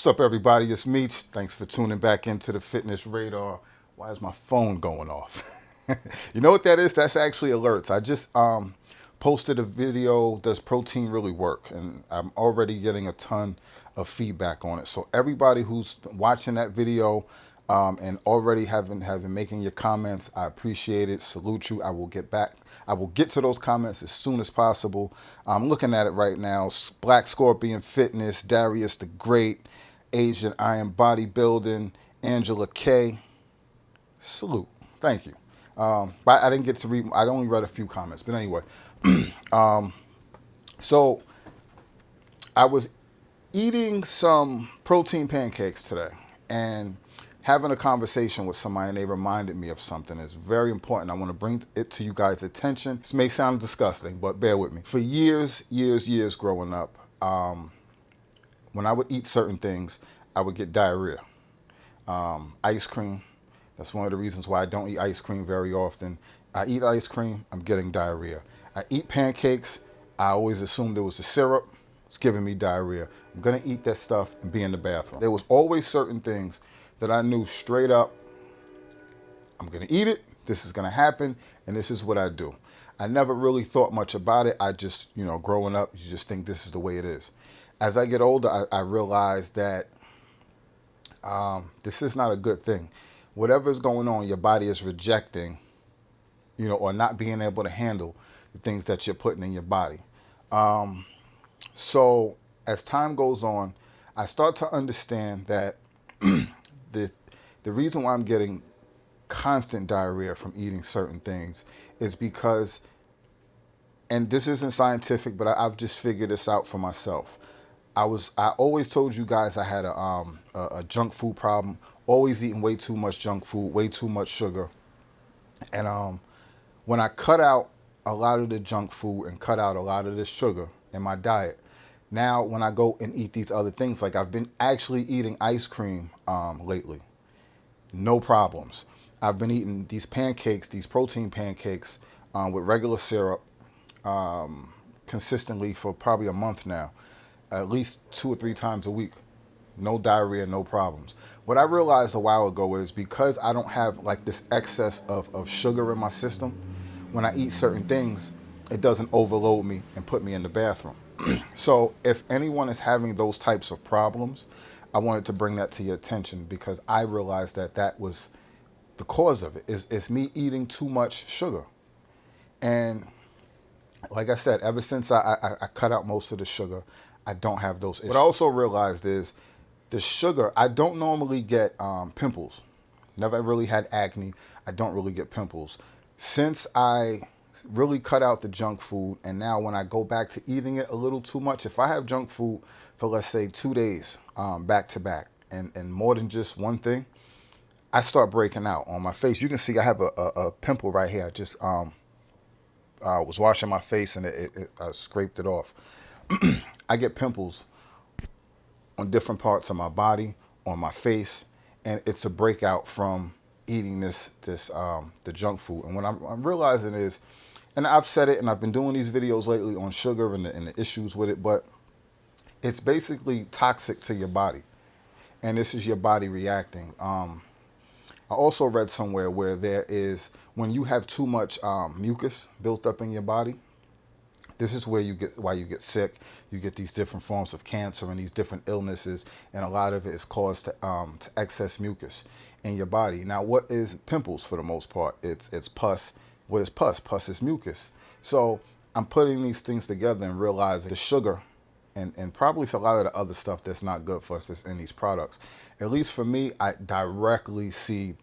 What's up, everybody? It's Meech. Thanks for tuning back into the Fitness Radar. Why is my phone going off? You know what that is? That's actually alerts. I just posted a video, does protein really work? And I'm already getting a ton of feedback on it. So everybody who's watching that video and already have been making your comments, I appreciate it. Salute you. I will get back. I will get to those comments as soon as possible. I'm looking at it right now. Black Scorpion Fitness, Darius the Great, Asian Iron Bodybuilding, Angela K. Salute. Thank you. But I didn't get to read, I only read a few comments. But anyway, so I was eating some protein pancakes today and having a conversation with somebody, and they reminded me of something that's very important. I want to bring it to you guys' attention. This may sound disgusting, but bear with me. For years growing up, when I would eat certain things, I would get diarrhea. Ice cream, that's one of the reasons why I don't eat ice cream very often. I eat ice cream, I'm getting diarrhea. I eat pancakes, I always assumed there was a syrup, it's giving me diarrhea. I'm gonna eat that stuff and be in the bathroom. There was always certain things that I knew straight up, I'm gonna eat it, this is gonna happen, and this is what I do. I never really thought much about it. I just, growing up, you just think this is the way it is. As I get older, I realize that this is not a good thing. Whatever's going on, your body is rejecting, or not being able to handle the things that you're putting in your body. So as time goes on, I start to understand that the reason why I'm getting constant diarrhea from eating certain things is because, and this isn't scientific, but I've just figured this out for myself. I always told you guys I had a junk food problem, always eating way too much junk food, way too much sugar. And when I cut out a lot of the junk food and cut out a lot of the sugar in my diet, now when I go and eat these other things, like I've been actually eating ice cream lately, no problems. I've been eating these pancakes, these protein pancakes with regular syrup consistently for probably a month now, at least 2 or 3 times a week. No diarrhea, no problems. What I realized a while ago is because I don't have like this excess of sugar in my system, when I eat certain things, it doesn't overload me and put me in the bathroom. So if anyone is having those types of problems, I wanted to bring that to your attention because I realized that was the cause of it. It's me eating too much sugar. And like I said, ever since I cut out most of the sugar, I don't have those issues. What I also realized is the sugar, I don't normally get pimples. Never really had acne. I don't really get pimples. Since I really cut out the junk food, and now when I go back to eating it a little too much, if I have junk food for, let's say, 2 days back to back, and more than just one thing, I start breaking out on my face. You can see I have a pimple right here. I just was washing my face and I scraped it off. I get pimples on different parts of my body, on my face, and it's a breakout from eating the junk food. And what I'm realizing is, and I've said it, and I've been doing these videos lately on sugar and the issues with it, but it's basically toxic to your body, and this is your body reacting. I also read somewhere where there is, when you have too much mucus built up in your body, this is why you get sick. You get these different forms of cancer and these different illnesses, and a lot of it is caused to excess mucus in your body. Now, what is pimples for the most part? It's pus. What is pus? Pus is mucus. So I'm putting these things together and realizing the sugar and probably a lot of the other stuff that's not good for us that's in these products. At least for me, I directly see,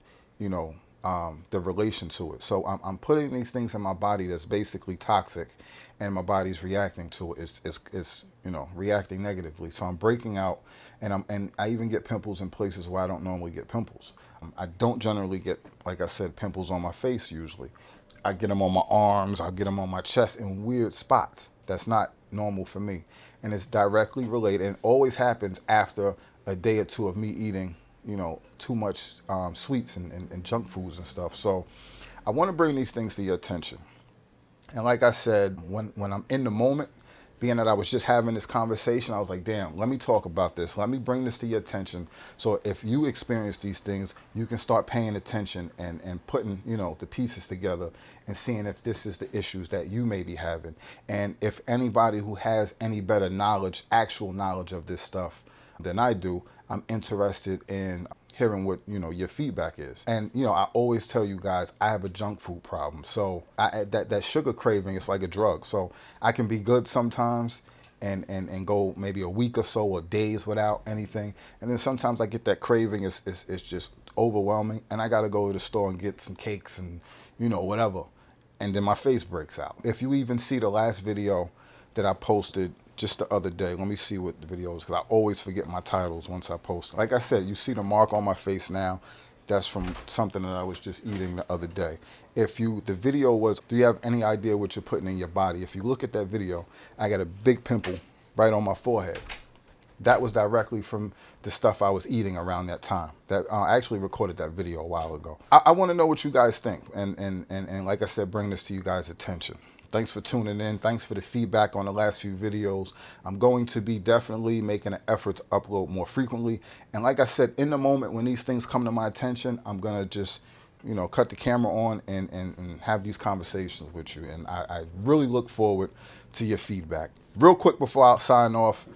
the relation to it. So I'm putting these things in my body that's basically toxic, and my body's reacting to it. It's reacting negatively. So I'm breaking out, and I even get pimples in places where I don't normally get pimples. I don't generally get, like I said, pimples on my face usually. I get them on my arms, I get them on my chest in weird spots. That's not normal for me. And it's directly related, and always happens after a day or two of me eating, too much sweets and junk foods and stuff. So I want to bring these things to your attention. And like I said, when I'm in the moment, being that I was just having this conversation, I was like, damn, let me talk about this. Let me bring this to your attention. So if you experience these things, you can start paying attention and putting, you know, the pieces together and seeing if this is the issues that you may be having. And if anybody who has any better knowledge, actual knowledge of this stuff than I do, I'm interested in hearing what, you know, your feedback is. And, you know, I always tell you guys, I have a junk food problem. So that sugar craving is like a drug. So I can be good sometimes and go maybe a week or so or days without anything. And then sometimes I get that craving, it's just overwhelming. And I got to go to the store and get some cakes and, you know, whatever. And then my face breaks out. If you even see the last video that I posted just the other day, let me see what the video is, because I always forget my titles once I post. Like I said, you see the mark on my face now. That's from something that I was just eating the other day. The video was, do you have any idea what you're putting in your body? If you look at that video, I got a big pimple right on my forehead. That was directly from the stuff I was eating around that time. That I actually recorded that video a while ago. I want to know what you guys think, and like I said, bring this to you guys' attention. Thanks for tuning in. Thanks for the feedback on the last few videos. I'm going to be definitely making an effort to upload more frequently. And like I said, in the moment when these things come to my attention, I'm going to just, you know, cut the camera on and have these conversations with you. And I really look forward to your feedback. Real quick before I sign off,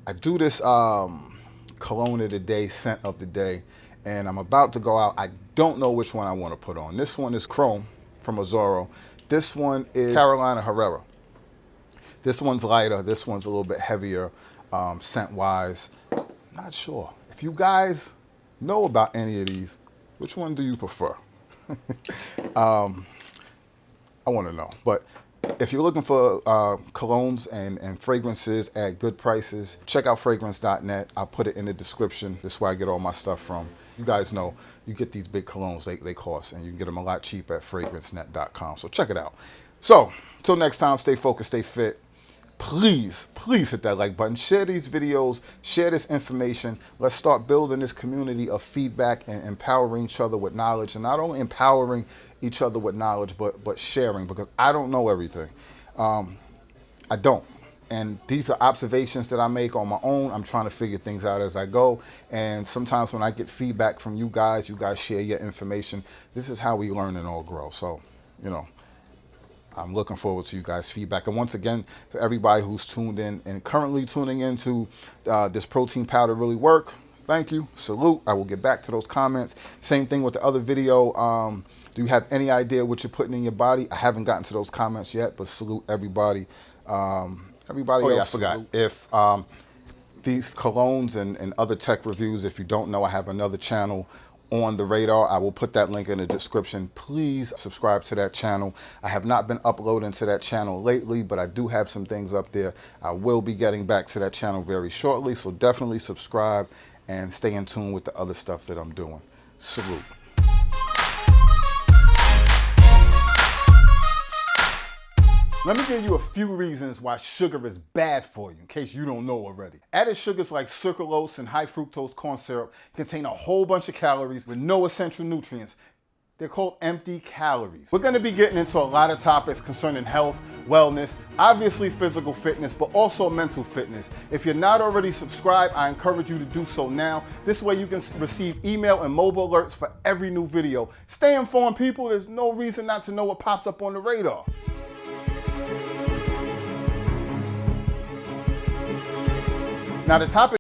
I do this cologne of the day, scent of the day, and I'm about to go out. I don't know which one I want to put on. This one is Chrome from Azoro. This one is Carolina Herrera. This one's lighter. This one's a little bit heavier scent-wise. Not sure. If you guys know about any of these, which one do you prefer? I want to know. But if you're looking for colognes and fragrances at good prices, check out fragrance.net. I'll put it in the description. That's where I get all my stuff from. You guys know you get these big colognes, they cost, and you can get them a lot cheaper at fragrancenet.com. So check it out. So, till next time, stay focused, stay fit. Please hit that like button. Share these videos, share this information. Let's start building this community of feedback and empowering each other with knowledge. And not only empowering each other with knowledge, but sharing, because I don't know everything. I don't. And these are observations that I make on my own. I'm trying to figure things out as I go. And sometimes when I get feedback from you guys share your information. This is how we learn and all grow. So, you know, I'm looking forward to you guys' feedback. And once again, for everybody who's tuned in and currently tuning into this protein powder really work, thank you. Salute. I will get back to those comments. Same thing with the other video. Do you have any idea what you're putting in your body? I haven't gotten to those comments yet, but salute everybody. Everybody else, I forgot. If these colognes and other tech reviews, if you don't know, I have another channel on the radar. I will put that link in the description. Please subscribe to that channel. I have not been uploading to that channel lately, but I do have some things up there. I will be getting back to that channel very shortly, so definitely subscribe and stay in tune with the other stuff that I'm doing. Salute. Let me give you a few reasons why sugar is bad for you, in case you don't know already. Added sugars like sucralose and high fructose corn syrup contain a whole bunch of calories with no essential nutrients. They're called empty calories. We're going to be getting into a lot of topics concerning health, wellness, obviously physical fitness, but also mental fitness. If you're not already subscribed, I encourage you to do so now. This way you can receive email and mobile alerts for every new video. Stay informed, people. There's no reason not to know what pops up on the radar. Now the topic